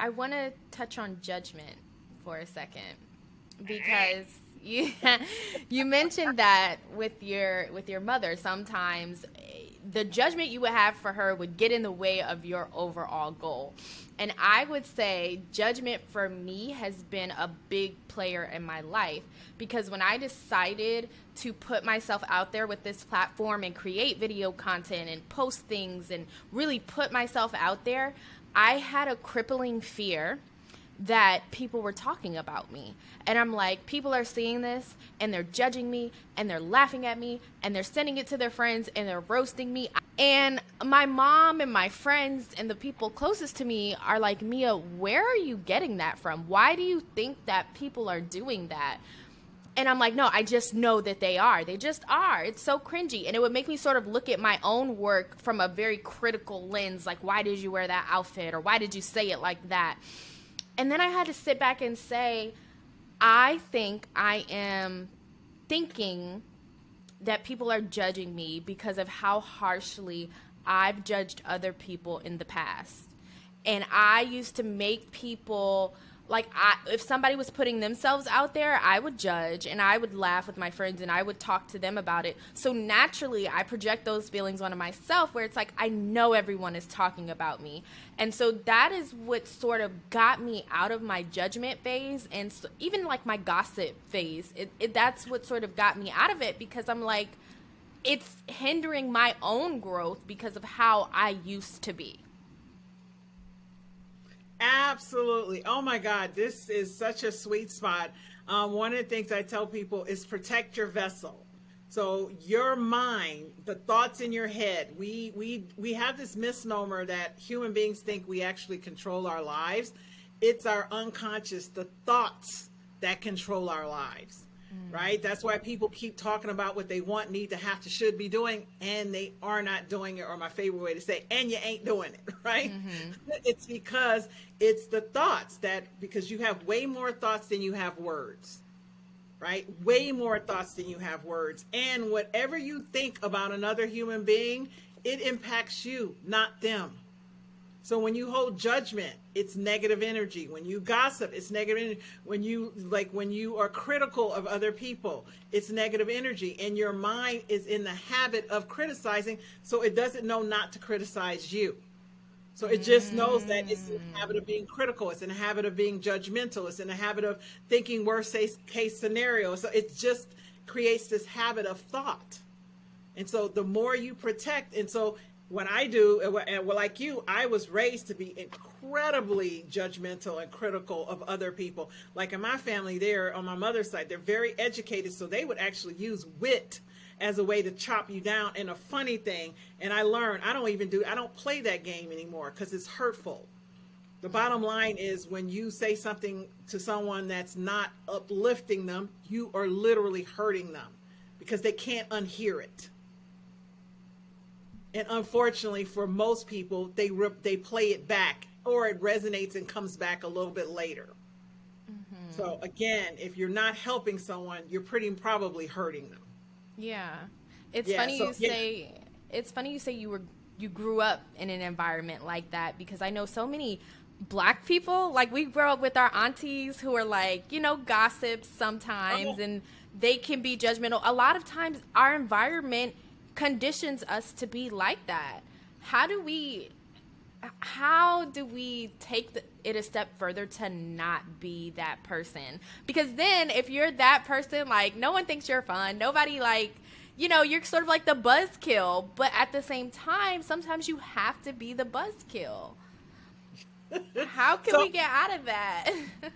I want to touch on judgment for a second because you you mentioned that with your mother sometimes the judgment you would have for her would get in the way of your overall goal. And I would say judgment for me has been a big player in my life because when I decided to put myself out there with this platform and create video content and post things and really put myself out there, I had a crippling fear that people were talking about me. And I'm like, people are seeing this and they're judging me and they're laughing at me and they're sending it to their friends and they're roasting me. And my mom and my friends and the people closest to me are like, Mia, where are you getting that from? Why do you think that people are doing that? And I'm like, no, I just know that they are. They just are. It's so cringy. And it would make me sort of look at my own work from a very critical lens. Like, why did you wear that outfit? Or why did you say it like that? And then I had to sit back and say, I think I am thinking that people are judging me because of how harshly I've judged other people in the past. And I used to make people, like, if somebody was putting themselves out there, I would judge and I would laugh with my friends and I would talk to them about it. So naturally, I project those feelings onto myself where it's like, I know everyone is talking about me. And so that is what sort of got me out of my judgment phase and even like my gossip phase. That's what sort of got me out of it because I'm like, it's hindering my own growth because of how I used to be. Absolutely. Oh my God, this is such a sweet spot. One of the things I tell people is protect your vessel. So your mind, the thoughts in your head, we have this misnomer that human beings think we actually control our lives. It's our unconscious, the thoughts that control our lives. Right? That's why people keep talking about what they want, need to, have to, should be doing, and they are not doing it, or my favorite way to say, and you ain't doing it, right? Mm-hmm. It's because it's the thoughts because you have way more thoughts than you have words, right? Way more thoughts than you have words. And whatever you think about another human being, it impacts you, not them. So when you hold judgment, it's negative energy. When you gossip, it's negative energy. When you are critical of other people, it's negative energy. And your mind is in the habit of criticizing, so it doesn't know not to criticize you. So it just knows that it's in the habit of being critical. It's in the habit of being judgmental. It's in the habit of thinking worst case scenario. So it just creates this habit of thought. And so the more you protect, and so what I do, and like you, I was raised to be incredibly judgmental and critical of other people. Like in my family there, on my mother's side, they're very educated, so they would actually use wit as a way to chop you down. And a funny thing, and I learned, I don't play that game anymore because it's hurtful. The bottom line is when you say something to someone that's not uplifting them, you are literally hurting them because they can't unhear it. And unfortunately, for most people, they play it back, or it resonates and comes back a little bit later. Mm-hmm. So again, if you're not helping someone, you're probably hurting them. Yeah, it's funny you say. It's funny you say you grew up in an environment like that because I know so many Black people. Like we grow up with our aunties who are like, gossips sometimes, and they can be judgmental. A lot of times, our environment conditions us to be like that. How do we take it a step further to not be that person? Because then if you're that person, like no one thinks you're fun, nobody you're sort of like the buzzkill, but at the same time sometimes you have to be the buzzkill. How can we get out of that?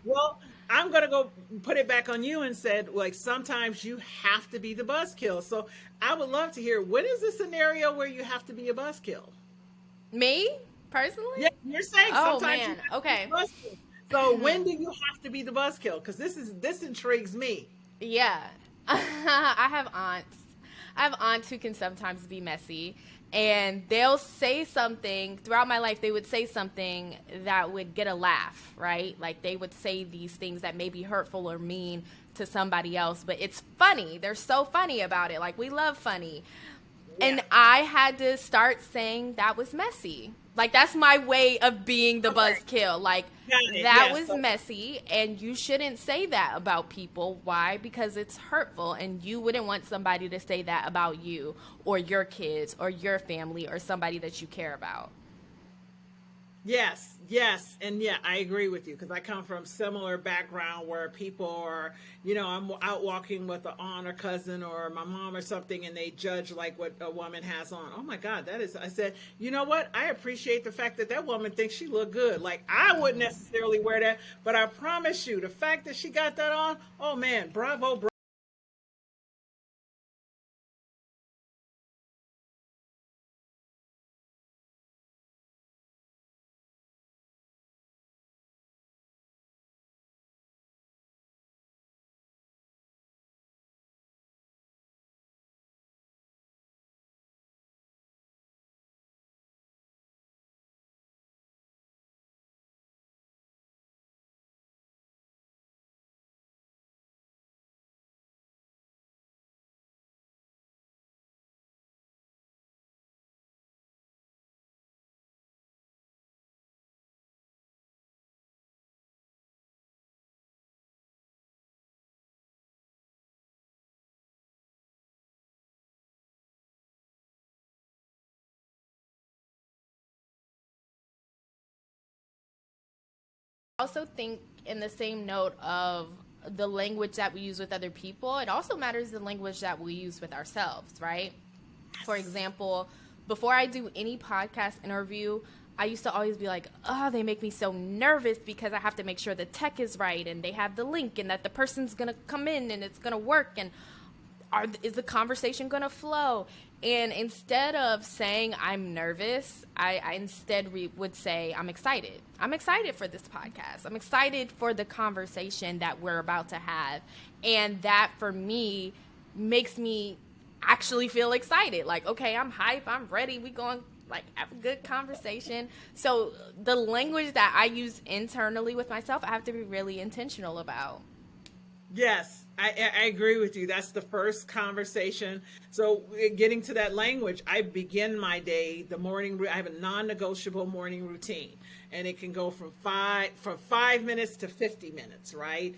Well, I'm going to go put it back on you and said, like, sometimes you have to be the buzzkill. So I would love to hear, what is the scenario where you have to be a buzzkill? Me, personally? Yeah, you're saying sometimes man. You have Okay. to be the buzzkill. So when do you have to be the buzzkill? Because this intrigues me. Yeah. I have aunts who can sometimes be messy. And they'll say something, throughout my life, they would say something that would get a laugh, right? Like they would say these things that may be hurtful or mean to somebody else, but it's funny. They're so funny about it. Like we love funny. Yeah. And I had to start saying that was messy. Like, that's my way of being the Okay. buzzkill. Like, Got it. that Yes. was messy, and you shouldn't say that about people. Why? Because it's hurtful, and you wouldn't want somebody to say that about you or your kids or your family or somebody that you care about. Yes, yes, and yeah, I agree with you because I come from similar background where people are, I'm out walking with an aunt or cousin or my mom or something, and they judge like what a woman has on. Oh my God, that is. I said, you know what? I appreciate the fact that that woman thinks she look good. Like I wouldn't necessarily wear that, but I promise you, the fact that she got that on, oh man, bravo, bravo. I also think, in the same note of the language that we use with other people, it also matters the language that we use with ourselves, right? For example, before I do any podcast interview, I used to always be like, oh, they make me so nervous because I have to make sure the tech is right and they have the link and that the person's going to come in and it's going to work and is the conversation going to flow? And instead of saying I'm nervous, I instead would say I'm excited. I'm excited for this podcast. I'm excited for the conversation that we're about to have. And that, for me, makes me actually feel excited. Like, okay, I'm hype. I'm ready. We going like have a good conversation. So the language that I use internally with myself, I have to be really intentional about. Yes, I agree with you. That's the first conversation. So, getting to that language, I begin my day, the morning. I have a non-negotiable morning routine, and it can go from 5 minutes to 50 minutes, right?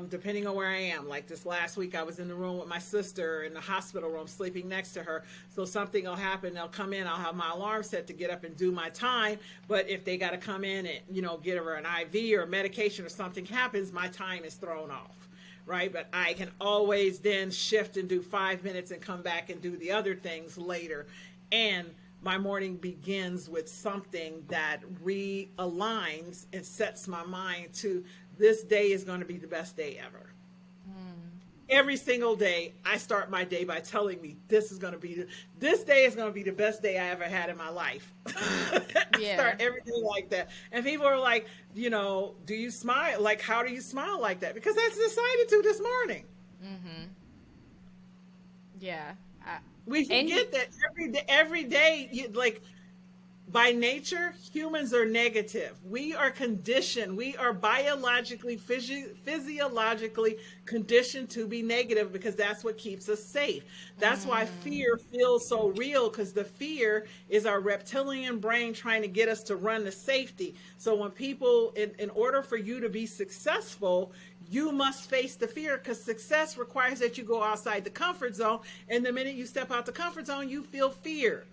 Depending on where I am. Like this last week, I was in the room with my sister in the hospital room, sleeping next to her. So something will happen. They'll come in. I'll have my alarm set to get up and do my time. But if they got to come in and get her an IV or medication or something happens, my time is thrown off, right? But I can always then shift and do 5 minutes and come back and do the other things later. And my morning begins with something that realigns and sets my mind to this day is going to be the best day ever. Every single day, I start my day by telling me this day is going to be the best day I ever had in my life. I Yeah. start every day like that. And people are like, do you smile? Like, how do you smile like that? Because I decided to this morning. Yeah. We forget that every day, like, by nature, humans are negative. We are conditioned. We are biologically, physiologically conditioned to be negative because that's what keeps us safe. That's why fear feels so real, because the fear is our reptilian brain trying to get us to run to safety. So when people, in order for you to be successful, you must face the fear, because success requires that you go outside the comfort zone. And the minute you step out the comfort zone, you feel fear.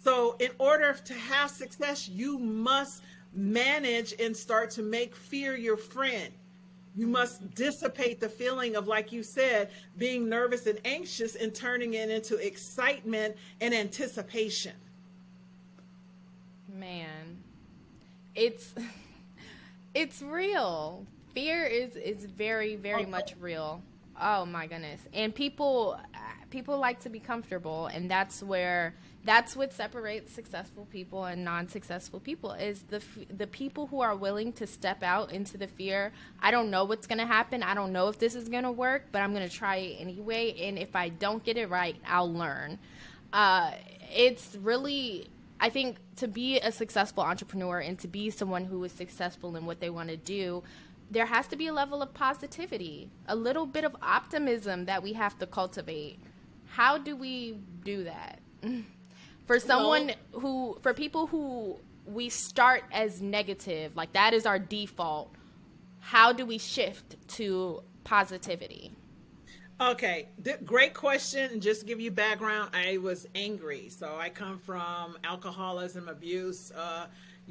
So in order to have success, you must manage and start to make fear your friend. You must dissipate the feeling of, like you said, being nervous and anxious and turning it into excitement and anticipation. Man, it's it's real. Fear is very, very much real. Oh my goodness. And people like to be comfortable, and that's what separates successful people and non-successful people, is the people who are willing to step out into the fear. I don't know what's going to happen. I don't know if this is going to work, but I'm going to try it anyway. And if I don't get it right, I'll learn. It's really, I think, to be a successful entrepreneur and to be someone who is successful in what they want to do, there has to be a level of positivity, a little bit of optimism that we have to cultivate. How do we do that? For someone who, for people who we start as negative, like that is our default, how do we shift to positivity? Okay, great question. And just to give you background, I was angry. So I come from alcoholism, abuse.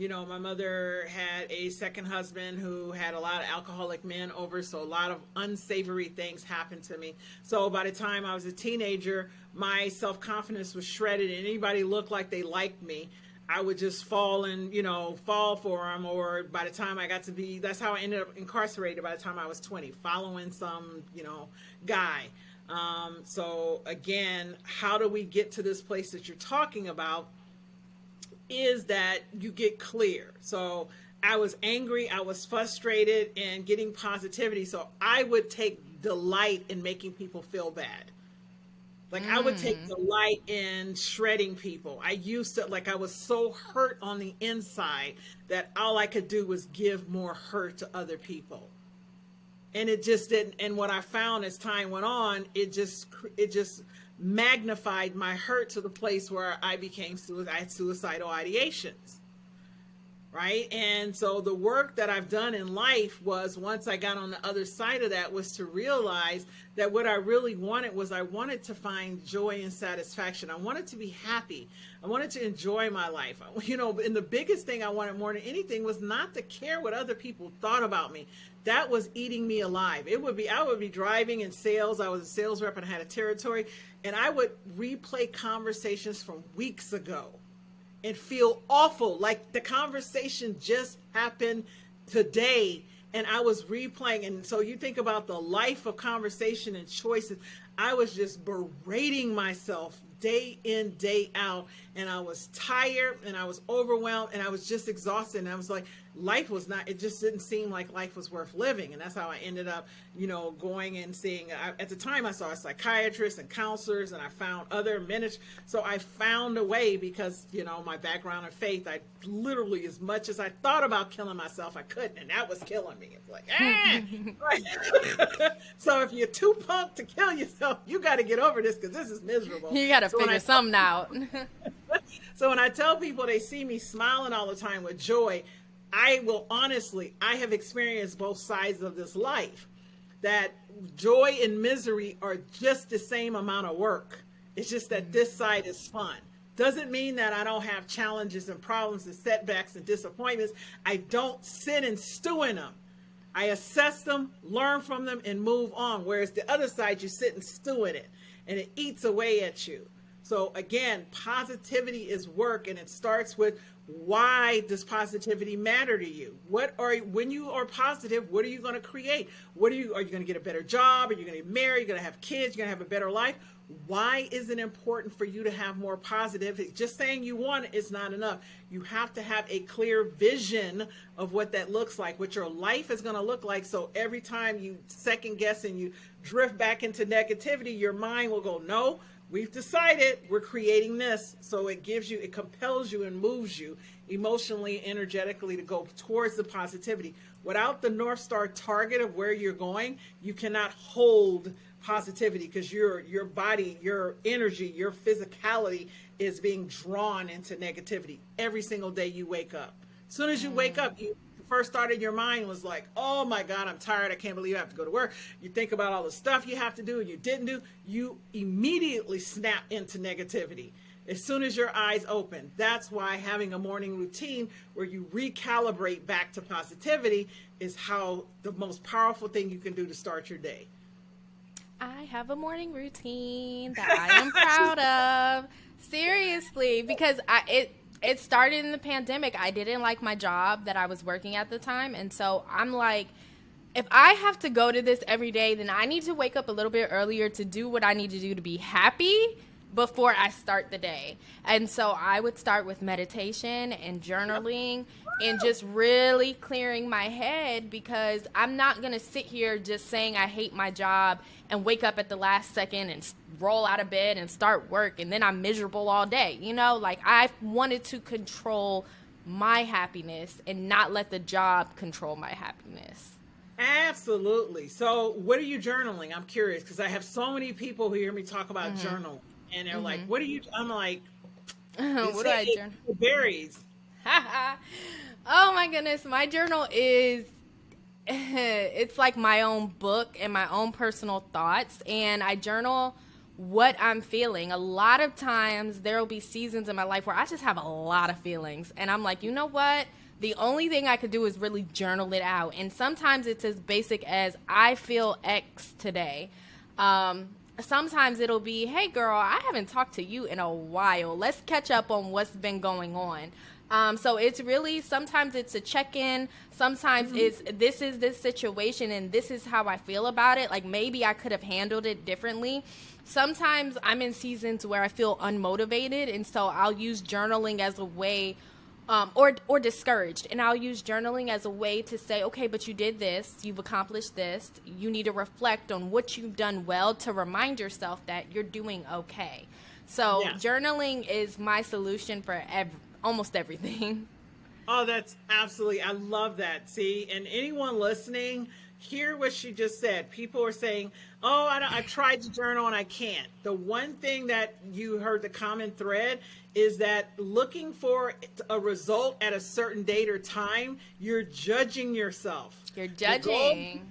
My mother had a second husband who had a lot of alcoholic men over, so a lot of unsavory things happened to me. So by the time I was a teenager, my self-confidence was shredded, and anybody looked like they liked me, I would just fall for them. Or by the time I got to be, that's how I ended up incarcerated by the time I was 20, following some, guy. So again, how do we get to this place that you're talking about? Is that you get clear. So I was angry, I was frustrated, and getting positivity. So I would take delight in making people feel bad. Like I would take delight in shredding people. I used to, I was so hurt on the inside that all I could do was give more hurt to other people. And it just didn't. And what I found as time went on, it just magnified my hurt to the place where I had suicidal ideations. Right. And so the work that I've done in life was, once I got on the other side of that, was to realize that what I really wanted was, I wanted to find joy and satisfaction. I wanted to be happy. I wanted to enjoy my life. And the biggest thing I wanted more than anything was not to care what other people thought about me. That was eating me alive. I would be driving in sales. I was a sales rep and I had a territory, and I would replay conversations from weeks ago and feel awful, like the conversation just happened today and I was replaying. And so you think about the life of conversation and choices. I was just berating myself day in, day out, and I was tired and I was overwhelmed and I was just exhausted. And I was like, it just didn't seem like life was worth living. And that's how I ended up, going and seeing, at the time I saw a psychiatrist and counselors, and I found other ministers. So I found a way, because, my background in faith, I literally, as much as I thought about killing myself, I couldn't. And that was killing me. It's like, Right. So if you're too pumped to kill yourself, you got to get over this, because this is miserable. You got to figure something out. So when I tell people they see me smiling all the time with joy, I have experienced both sides of this life, that joy and misery are just the same amount of work. It's just that this side is fun. Doesn't mean that I don't have challenges and problems and setbacks and disappointments. I don't sit and stew in them. I assess them, learn from them, and move on. Whereas the other side, you sit and stew in it, and it eats away at you. So again, positivity is work, and it starts with, why does positivity matter to you? When you are positive, what are you going to create? Are you going to get a better job? Are you going to get married? Are you going to have kids? You're going to have a better life? Why is it important for you to have more positive? Just saying you want it is not enough. You have to have a clear vision of what that looks like, what your life is going to look like. So every time you second guess and you drift back into negativity, your mind will go, no, we've decided we're creating this. So it compels you and moves you emotionally, energetically, to go towards the positivity. Without the North Star target of where you're going, you cannot hold positivity, because your body, your energy, your physicality is being drawn into negativity every single day you wake up. As soon as you wake up, the first thought in your mind was like, oh my God, I'm tired. I can't believe I have to go to work. You think about all the stuff you have to do and you didn't do. You immediately snap into negativity as soon as your eyes open. That's why having a morning routine where you recalibrate back to positivity is the most powerful thing you can do to start your day. I have a morning routine that I am proud of. Seriously, because it started in the pandemic. I didn't like my job that I was working at the time. And so I'm like, if I have to go to this every day, then I need to wake up a little bit earlier to do what I need to do to be happy before I start the day. And so I would start with meditation and journaling and just really clearing my head, because I'm not going to sit here just saying I hate my job and wake up at the last second and roll out of bed and start work, and then I'm miserable all day. I wanted to control my happiness and not let the job control my happiness. Absolutely. So what are you journaling? I'm curious, because I have so many people who hear me talk about journaling. and they're like, "What are you?" I'm like, What do I journal? Berries. Oh my goodness, my journal is it's like my own book and my own personal thoughts, and I journal what I'm feeling. A lot of times there will be seasons in my life where I just have a lot of feelings, and I'm like, you know what? The only thing I could do is really journal it out. And sometimes it's as basic as I feel X today. Sometimes it'll be, hey girl, I haven't talked to you in a while. Let's catch up on what's been going on. So it's really, sometimes it's a check-in. Sometimes it's, this is this situation and this is how I feel about it. Like maybe I could have handled it differently. Sometimes I'm in seasons where I feel unmotivated, and so I'll use journaling as a way, or discouraged, and I'll use journaling as a way to say, okay, but you did this, you've accomplished this, you need to reflect on what you've done well to remind yourself that you're doing okay. So journaling is my solution for almost everything. Oh, that's absolutely, I love that. See, and anyone listening, hear what she just said. People are saying, oh, I tried to journal and I can't. The one thing that you heard, the common thread, is that looking for a result at a certain date or time, you're judging yourself. You're judging.